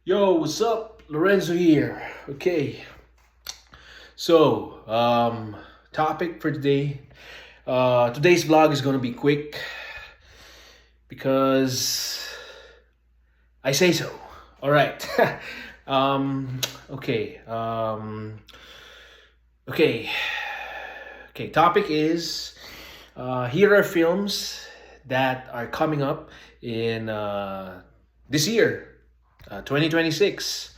Yo, what's up? Lorenzo here. Okay, so topic for today. Today's vlog is gonna be quick because I say so. All right. Okay. Okay. Okay. Topic is here are films that are coming up in this year, 2026.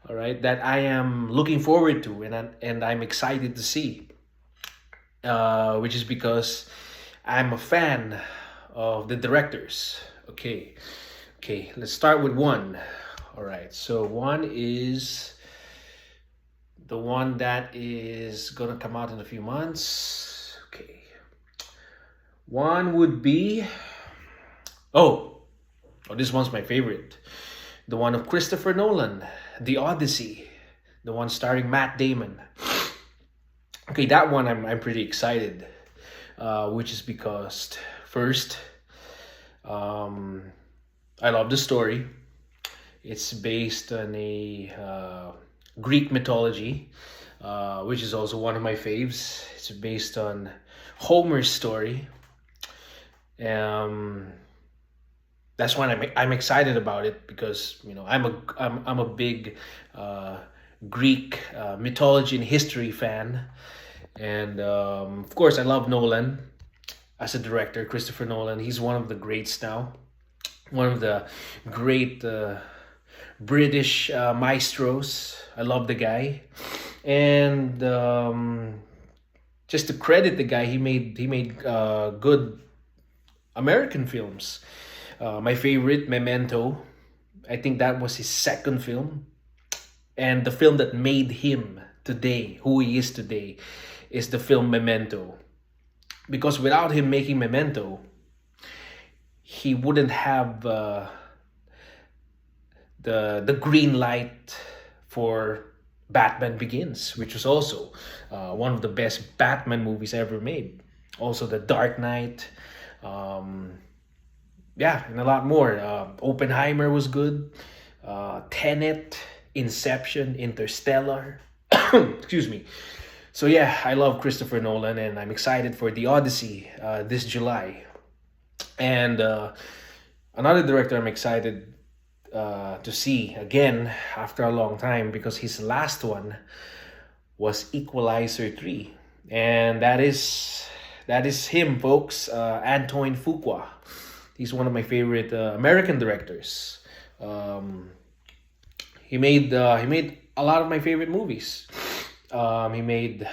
All right, that I am looking forward to and I'm excited to see, which is because I'm a fan of the directors. Okay, okay, let's start with one. All right, so one is the one that is gonna come out in a few months. Okay, one would be oh, oh, this one's my favorite. The one of Christopher Nolan, The Odyssey, the one starring Matt Damon. Okay, that one I'm pretty excited, which is because first, um, I love the story. It's based on a Greek mythology, which is also one of my faves. It's based on Homer's story. Um, that's why I'm excited about it because I'm a big uh, Greek mythology and history fan, and of course I love Nolan as a director. Christopher Nolan, he's one of the greats now, one of the great British maestros. I love the guy, and just to credit the guy, he made good American films. My favorite, Memento. I think that was his second film, and the film that made him today, who he is today, is the film Memento. Because without him making Memento, he wouldn't have the green light for Batman Begins, which was also one of the best Batman movies ever made. Also, The Dark Knight, um, yeah, and a lot more. Oppenheimer was good. Tenet, Inception, Interstellar. Excuse me. So yeah, I love Christopher Nolan, and I'm excited for The Odyssey this July. And another director I'm excited to see again after a long time because his last one was Equalizer 3, and that is him, folks. Antoine Fuqua. He's one of my favorite American directors. Um, he made a lot of my favorite movies. He made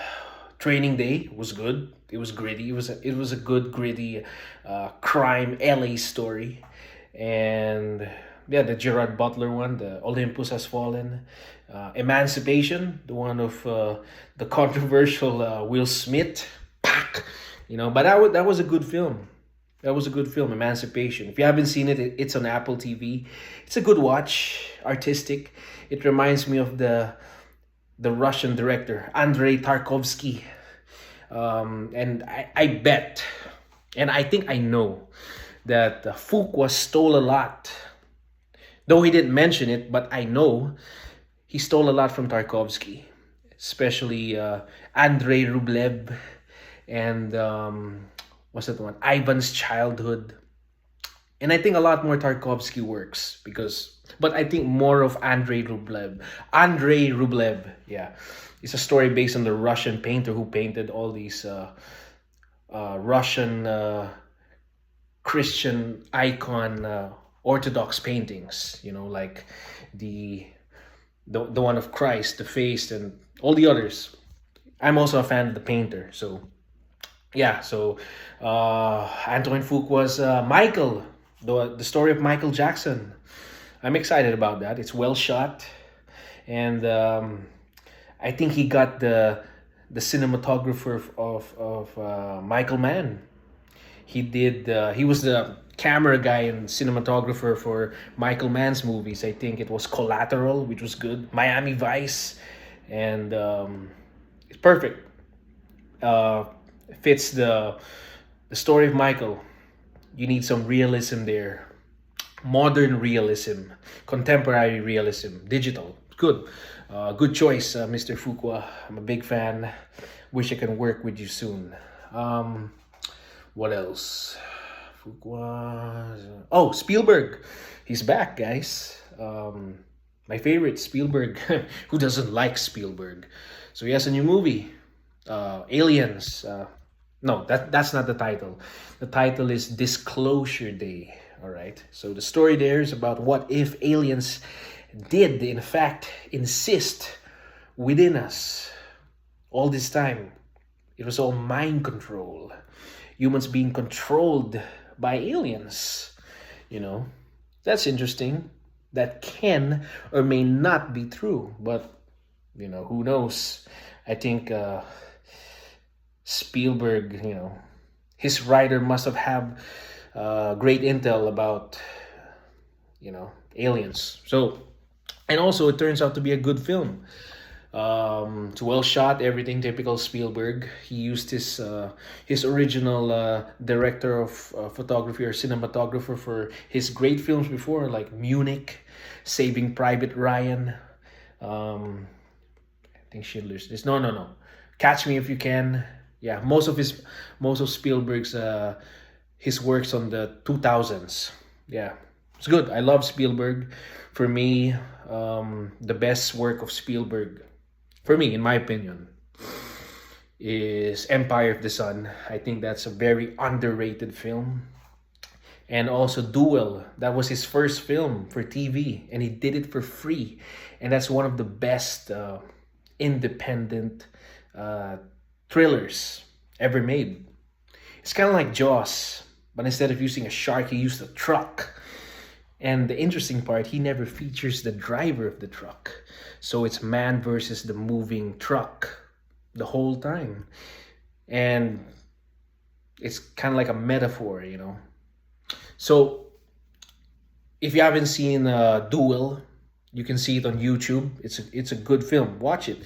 Training Day was good. It was gritty. It was a good gritty crime LA story, and yeah, the Gerard Butler one, the Olympus Has Fallen, Emancipation, the one of the controversial Will Smith, Pac, but that was a good film. That was a good film, Emancipation. If you haven't seen it, it's on Apple TV. It's a good watch, artistic. It reminds me of the Russian director Andrei Tarkovsky, and I bet, and I think I know that Fuqua stole a lot. Though he didn't mention it, but I know he stole a lot from Tarkovsky, especially Andrei Rublev and what's that one? Ivan's Childhood. And I think a lot more Tarkovsky works but I think more of Andrei Rublev. Andrei Rublev, yeah. It's a story based on the Russian painter who painted all these Russian Christian icon Orthodox paintings, like the, the one of Christ, the face, and all the others. I'm also a fan of the painter, so yeah. So Antoine Fuqua's Michael, the story of Michael Jackson. I'm excited about that. It's well shot, and I think he got the cinematographer of Michael Mann. He was the camera guy and cinematographer for Michael Mann's movies. I think it was Collateral, which was good. Miami Vice, and it's perfect. Uh, fits the story of Michael. You need some realism there. modern realism, contemporary realism, digital. Good. Good choice, Mr. Fuqua. I'm a big fan. Wish I can work with you soon. Um, what else? Fuqua. Oh, Spielberg. He's back, guys. My favorite, Spielberg. Who doesn't like Spielberg? So he has a new movie, Aliens. No, that's not the title. The title is Disclosure Day. All right. So the story there is about what if aliens did, in fact, insist within us all this time. It was all mind control. Humans being controlled by aliens. You know, that's interesting. That can or may not be true, but who knows? I think Spielberg, his writer must have had great intel about aliens. So, and also it turns out to be a good film. It's well shot, everything typical Spielberg. He used his original director of photography or cinematographer for his great films before, like Munich, Saving Private Ryan. I think Schindler's List. No. Catch Me If You Can. Yeah, most of Spielberg's his works on the 2000s. Yeah, it's good. I love Spielberg. For me, the best work of Spielberg, for me, in my opinion, is Empire of the Sun. I think that's a very underrated film. And also Duel. That was his first film for TV, and he did it for free. And that's one of the best independent uh, thrillers ever made. It's kind of like Jaws, but instead of using a shark, he used a truck. And the interesting part, he never features the driver of the truck. So it's man versus the moving truck the whole time. And it's kind of like a metaphor. So if you haven't seen Duel, you can see it on YouTube. It's a good film. Watch it.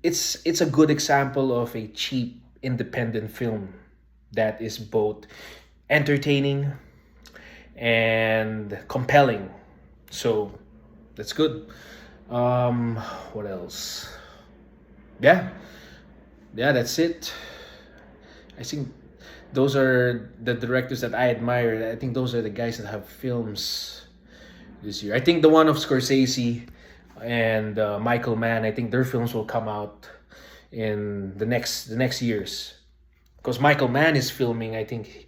It's a good example of a cheap independent film that is both entertaining and compelling. So that's good. What else? Yeah, yeah, that's it. I think those are the directors that I admire. I think those are the guys that have films this year. I think the one of Scorsese and Michael Mann. I think their films will come out in the next years, because Michael Mann is filming. I think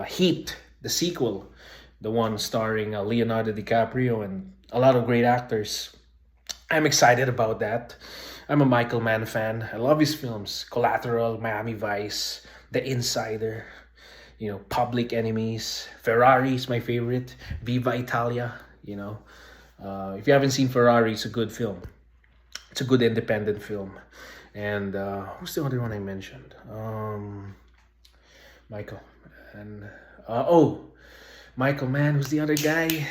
Heat, the sequel, the one starring Leonardo DiCaprio and a lot of great actors. I'm excited about that. I'm a Michael Mann fan. I love his films: Collateral, Miami Vice, The Insider, Public Enemies. Ferrari is my favorite. Viva Italia. If you haven't seen Ferrari, it's a good film. It's a good independent film. And who's the other one I mentioned? Michael. And Michael Mann. Who's the other guy?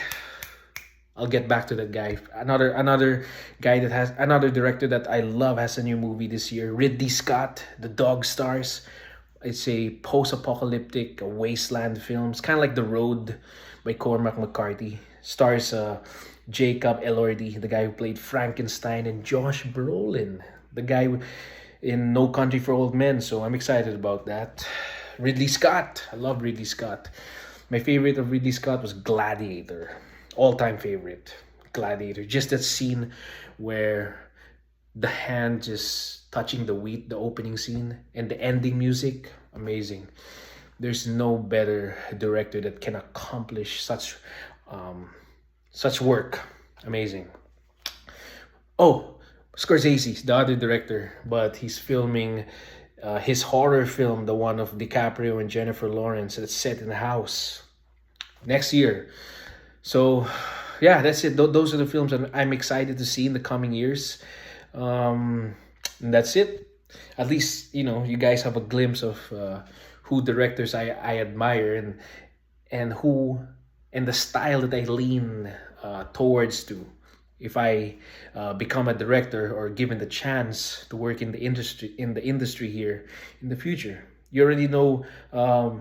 I'll get back to that guy. Another guy that has another director that I love has a new movie this year. Ridley Scott, The Dog Stars. It's a post-apocalyptic wasteland film. It's kind of like The Road by Cormac McCarthy. Stars Jacob Elordi, the guy who played Frankenstein, and Josh Brolin, the guy in No Country for Old Men. So I'm excited about that. Ridley Scott. I love Ridley Scott. My favorite of Ridley Scott was Gladiator. All-time favorite. Gladiator. Just that scene where the hand just touching the wheat, the opening scene, and the ending music. Amazing. There's no better director that can accomplish such work. Amazing. Oh, Scorsese's the other director, but he's filming his horror film, the one of DiCaprio and Jennifer Lawrence, that's set in a house next year. So, yeah, that's it. Those are the films I'm excited to see in the coming years. And that's it. At least you guys have a glimpse of who directors I admire and who and the style that I lean towards to. If I become a director or given the chance to work in the industry here in the future, you already know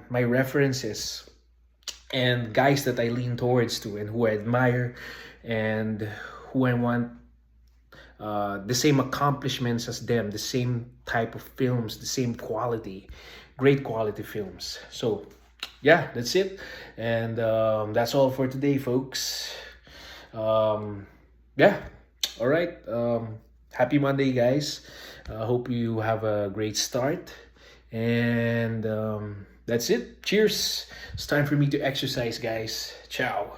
my references. and guys that I lean towards to and who I admire and who I want the same accomplishments as them, the same type of films, the same quality, great quality films. So, yeah, that's it. And that's all for today, folks. Yeah, all right. Happy Monday, guys. Hope you have a great start. And that's it. Cheers. It's time for me to exercise, guys. Ciao.